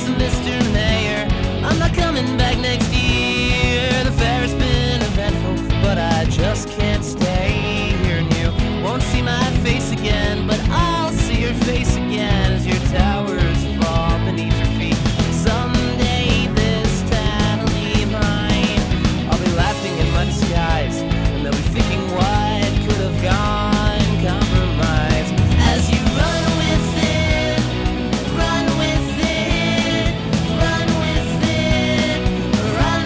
listen, Mr. Mayor, I'm not coming back next year. The fair has been eventful, but I just can't stay here. And you won't see my face again, but I'll see your face again as your towers fall beneath your feet. Someday this town'll be mine. I'll be laughing in my disguise, and they'll be thinking what could have gone compromise. As you run with it, run with it, run with it, run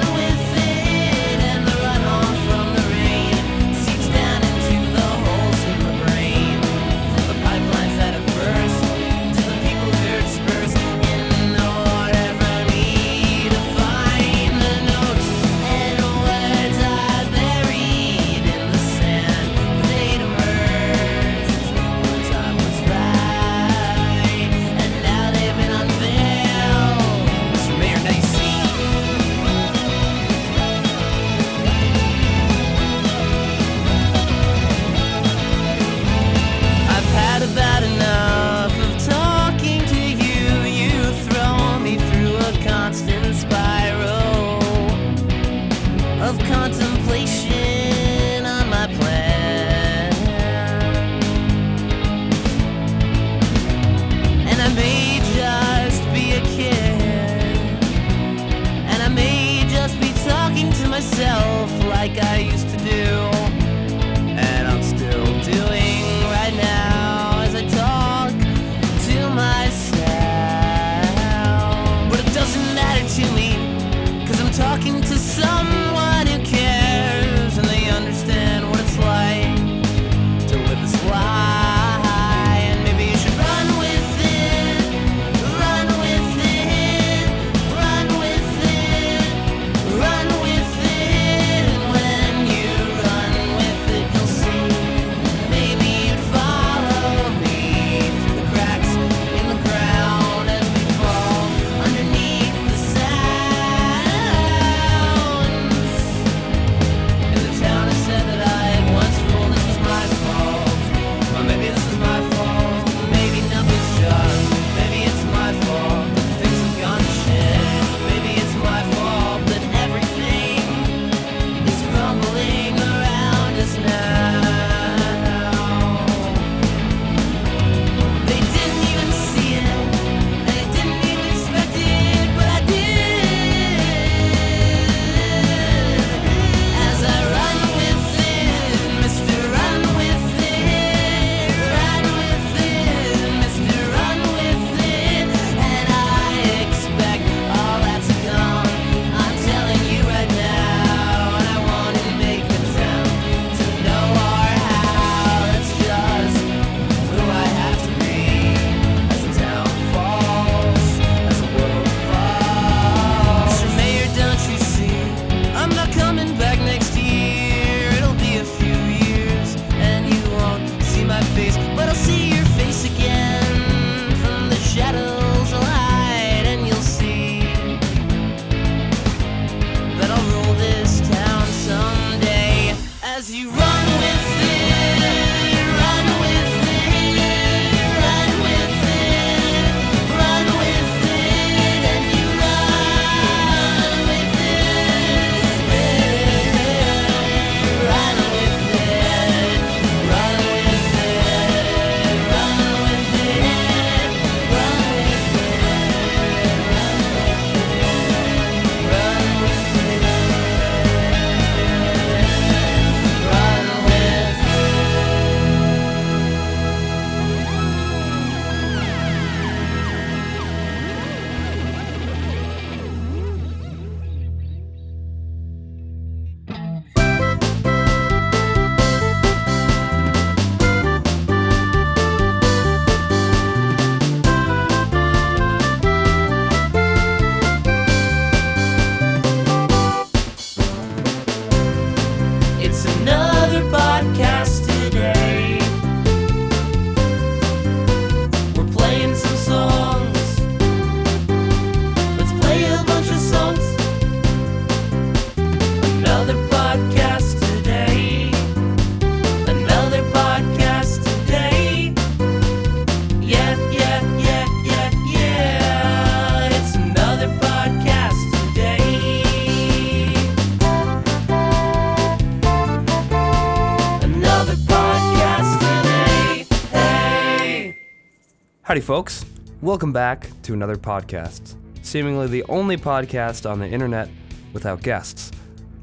Howdy, folks. Welcome back to another podcast, seemingly the only podcast on the internet without guests.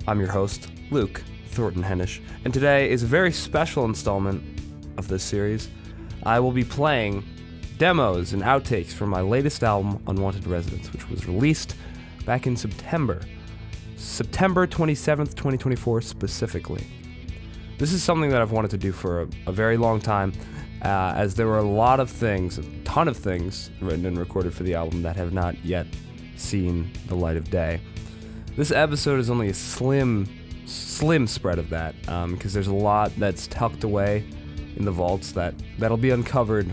I'm your host, Luke Hennisch, and today is a very special installment of this series. I will be playing demos and outtakes from my latest album, Unwanted Residents, which was released back in September 27th, 2024 specifically. This is something that I've wanted to do for a very long time, as there were a ton of things written and recorded for the album that have not yet seen the light of day. This episode is only a slim spread of that, because there's a lot that's tucked away in the vaults that'll be uncovered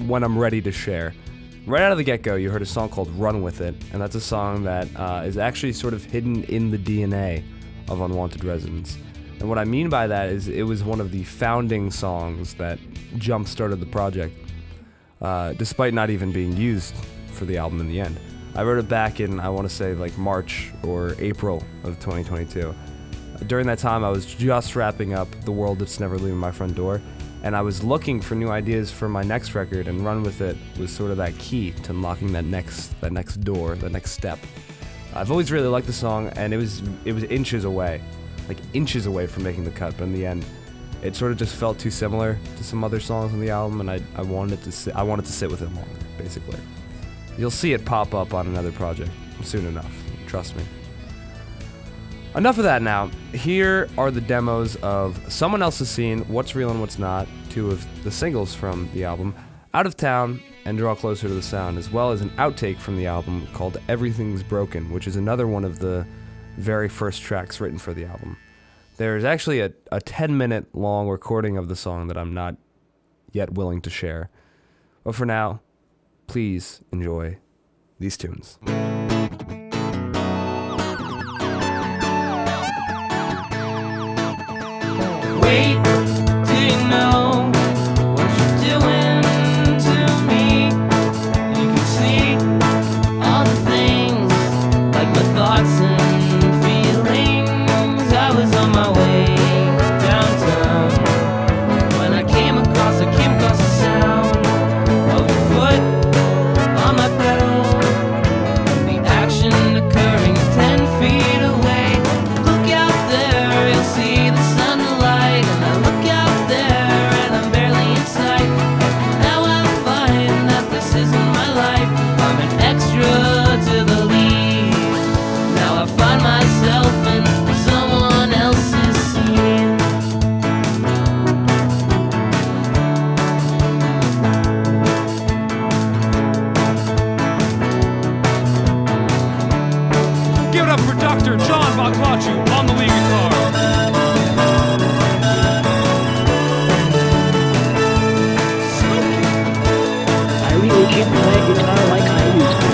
when I'm ready to share. Right out of the get-go, you heard a song called Run With It, and that's a song that is actually sort of hidden in the DNA of Unwanted Residents. And what I mean by that is it was one of the founding songs that jump-started the project, despite not even being used for the album in the end. I wrote it back in, I want to say, like March or April of 2022. During that time, I was just wrapping up The World That's Never Leaving My Front Door, and I was looking for new ideas for my next record, and Run With It was sort of that key to unlocking that next door, that next step. I've always really liked the song, and it was inches away from making the cut, but in the end, it sort of just felt too similar to some other songs on the album, and I wanted to sit with it longer, basically. You'll see it pop up on another project soon enough, trust me. Enough of that now. Here are the demos of Someone Else's Scene, What's Real and What's Not, two of the singles from the album, Out of Town, and Draw Closer to the Sound, as well as an outtake from the album called Everything's Broken, which is another one of the very first tracks written for the album. There's actually a 10-minute long recording of the song that I'm not yet willing to share. But for now, please enjoy these tunes. Wait, do you know what you're doing to me? You can see all the things, like my thoughts and feelings. I was on my way downtown when I came across the sound of your foot on my pedal, the action occurring 10 feet away. Look out there, you'll see the sunlight, and I look out there and I'm barely in sight. Now I find that this isn't my life, I'm an extra to the lead. Now I find myself in someone else's scene. Give it up for Dr. John Baclachu on the lead guitar. I really can't play guitar like I used to.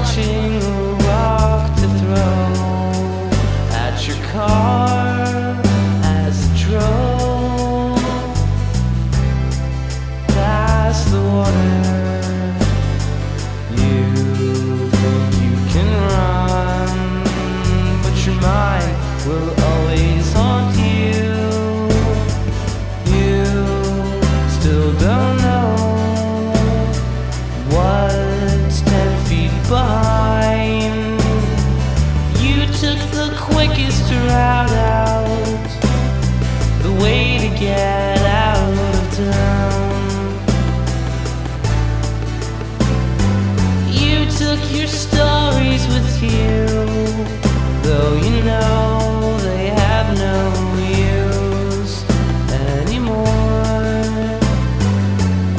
watching a rock to throw at your car as it drove past the water. You think you can run, but your mind will always haunt you. You still don't know what's 10 feet behind. You took the quickest route out, the way to get out of town. You took your stories with you, though you know they have no use anymore.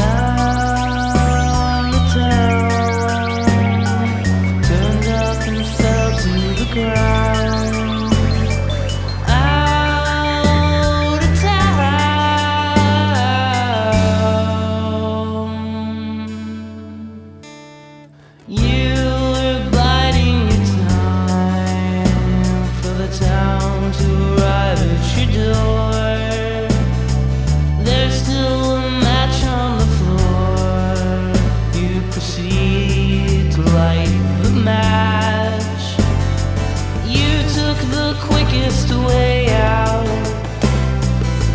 Out of town, turned up and fell to the ground. Out of town. You were biding your time for the town to arrive at your door. There's still a match on the floor. You proceed to light the match. You took the quickest way out,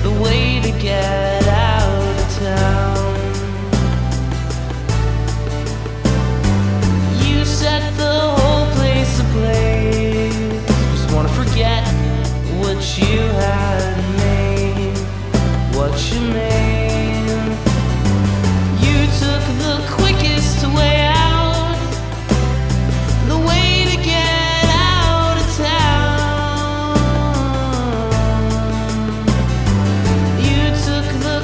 the way to get out of town. You set the whole place ablaze. Just wanna forget what you had made, what you made. You took the quickest way out, the way to get out of town. You took the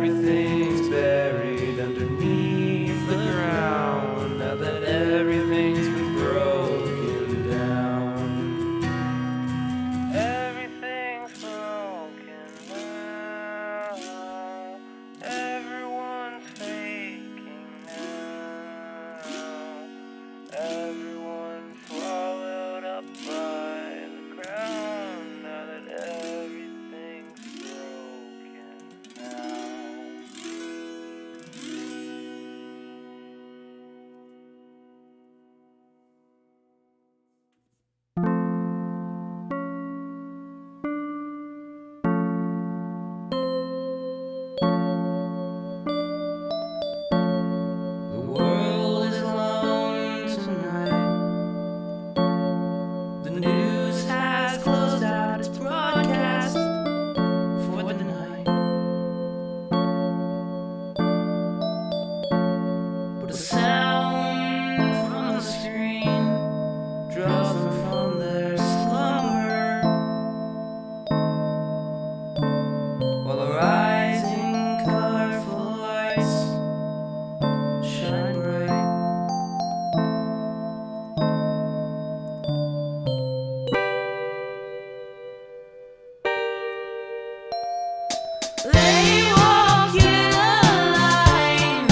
everything's buried underneath the ground. Now that everything's been broken down. Everything's broken now. Everyone's faking now. Everyone's swallowed up by the ground. Now that everything's broken now. The world is alone tonight. The news has closed out its broadcast for the night. But a sound from the screen draws them from their slumber, while the rising colorful lights shine bright. They walk in a line,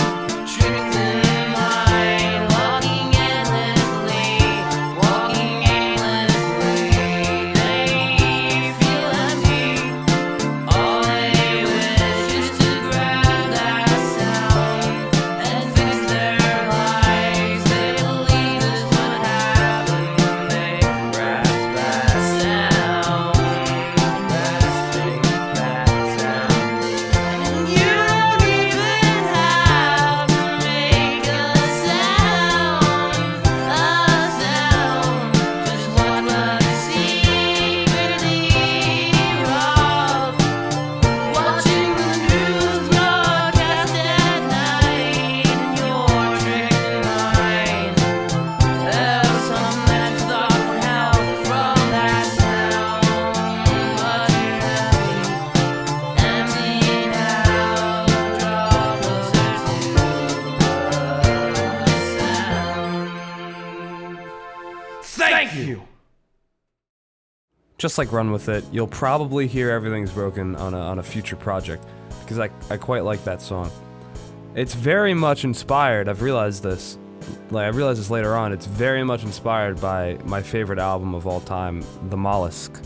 tricked in mind, walking endlessly, walking aimlessly. They feel empty. All they wish is to grab that sound and fix their lives. They believe this would happen when they grab that sound, grasping that sound. And you don't even have to make a sound, just watch what secretly rob. Watching the news broadcast at night in your tricked mind. There's some that thought would help from that sound, but you're heavy, empty now. Draw closer to the sound. Thank you! Just like Run With It, you'll probably hear Everything's Broken on a future project, because I quite like that song. It's very much inspired, I've realized this, I realized this later on, it's very much inspired by my favorite album of all time, The Mollusk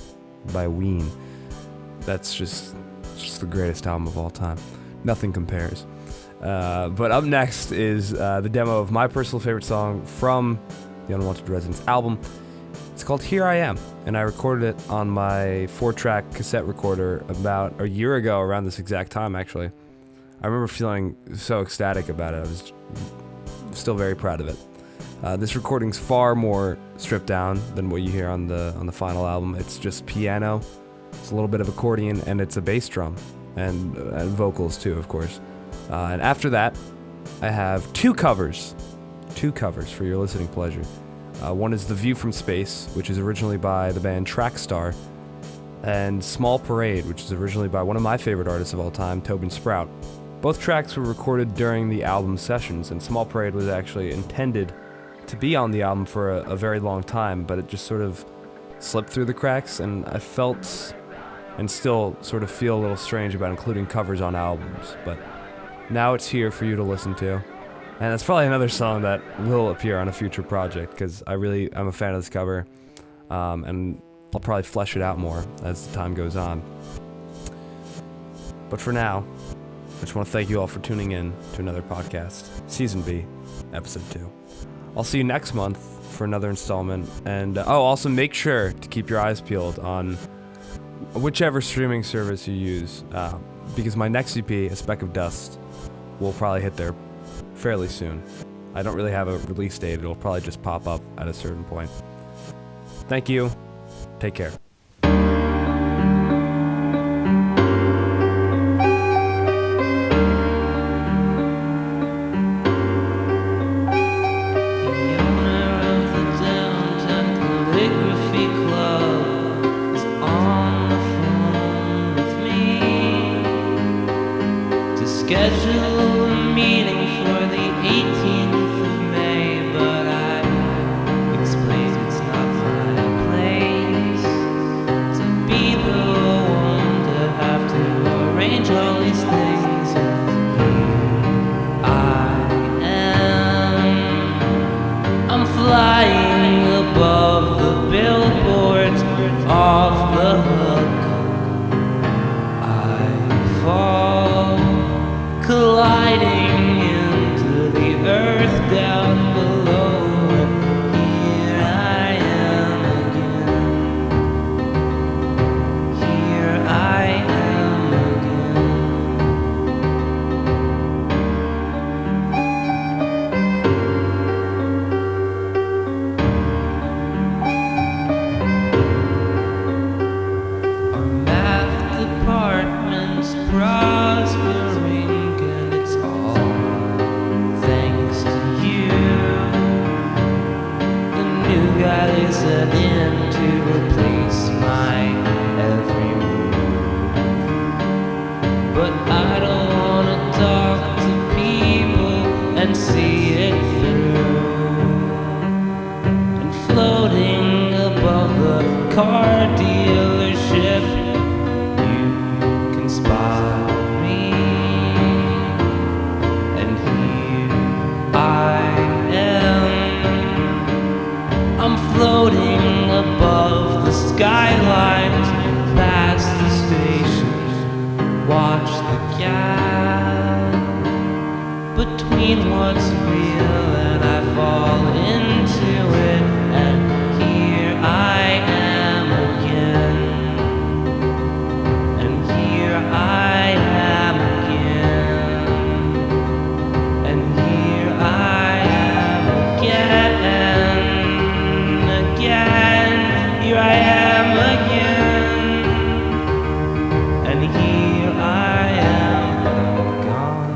by Ween. That's just the greatest album of all time. Nothing compares. But up next is the demo of my personal favorite song from the Unwanted Residents album. It's called Here I Am, and I recorded it on my 4-track cassette recorder about a year ago, around this exact time, actually. I remember feeling so ecstatic about it. I was still very proud of it. This recording's far more stripped down than what you hear on the final album. It's just piano, it's a little bit of accordion, and it's a bass drum, and vocals too, of course. And after that, I have two covers for your listening pleasure. One is The View from Space, which is originally by the band Trackstar, and Small Parade, which is originally by one of my favorite artists of all time, Tobin Sprout. Both tracks were recorded during the album sessions, and Small Parade was actually intended to be on the album for a very long time, but it just sort of slipped through the cracks, and I felt, and still sort of feel a little strange about including covers on albums, but now it's here for you to listen to. And that's probably another song that will appear on a future project, because I'm a fan of this cover, and I'll probably flesh it out more as the time goes on. But for now, I just want to thank you all for tuning in to another podcast, Season B, Episode 2. I'll see you next month for another installment, and also make sure to keep your eyes peeled on whichever streaming service you use, because my next EP, A Speck of Dust, will probably hit there fairly soon. I don't really have a release date. It'll probably just pop up at a certain point. Thank you. Take care. Discuss schedule a meeting for the 18th of May, but I explain it's not my place to be the one to have to arrange all these things. Here I am, I'm flying above the billboards, off the hook. I fall, colliding into the earth down below, and here I am again. Here I am again. Our math department's prospering, and it's all thanks to you. The new guy they set in to replace my every move. But I don't wanna talk to people and see it through. And floating above the car dealership, you can spot me. And here I am, I'm floating above the skylines, past the stations, watch the gap between what's real and I fall into it, and here I am again, and here I am again, and here I am again, here I am again, and here I am gone.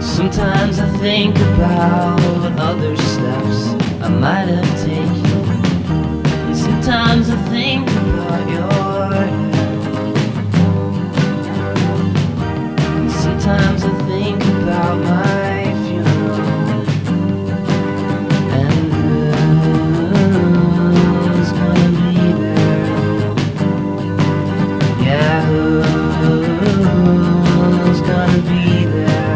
Sometimes I think about other steps I might have taken, and sometimes I think about your head, and sometimes I think about my funeral, and who's gonna be there? Yeah, who's gonna be there?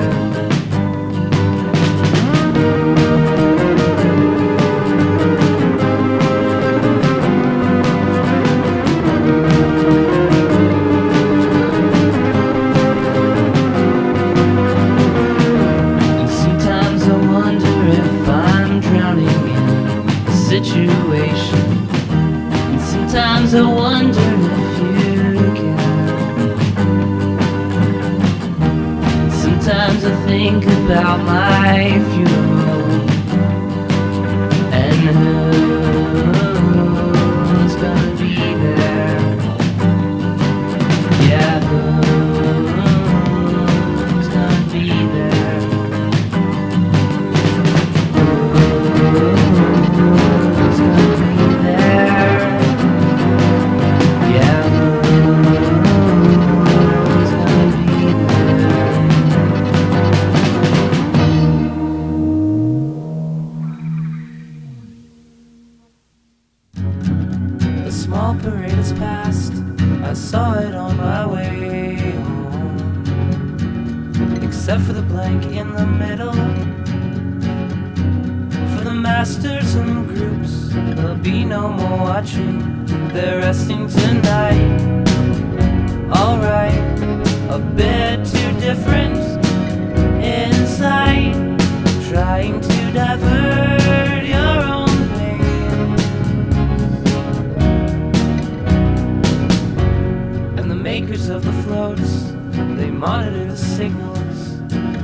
And sometimes I wonder if I'm drowning in a situation, and sometimes I wonder if you care. And sometimes I think about my funeral, and who's gonna be there? Yeah, who's gonna be there? Who's gonna be there? Yeah, who's gonna be there? A small parade has passed, I saw it on my way home. Except for the blank in the middle, for the masters and groups, there'll be no more watching, they're resting tonight. Alright, a bit too different inside, trying to divert your own pain. And the makers of the floats, they monitor the signals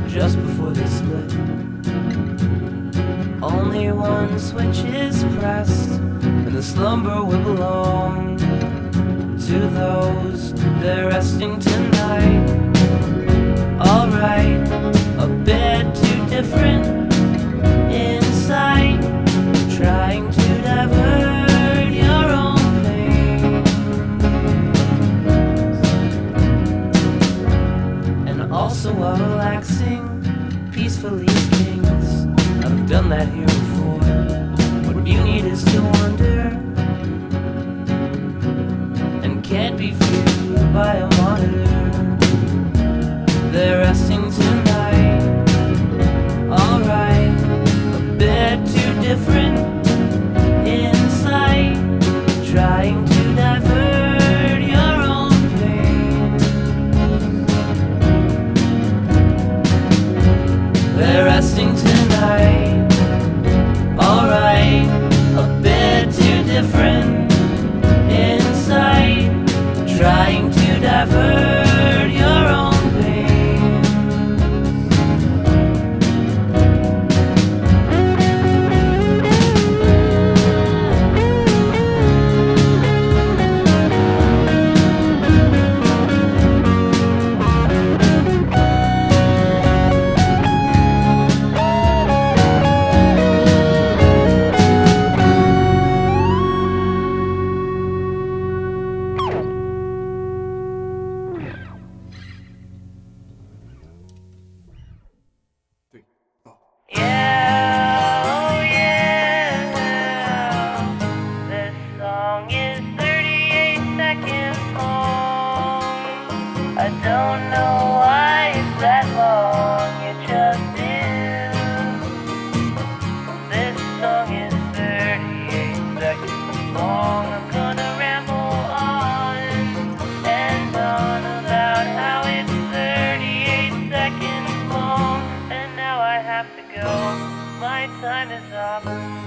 just before they split. Only one switch is pressed, and the slumber will belong to those that are resting tonight. Alright, a bit too different inside, trying to divert your own pain. And also while relaxing peacefully as kings, I've done that here before. What you need is to wander, and can't be viewed by a monitor. They're resting tonight. Alright, a bit too different inside, trying to divert your own pain. They're resting tonight. Alright, a bit too different inside, trying to divert your own pain. My time is up.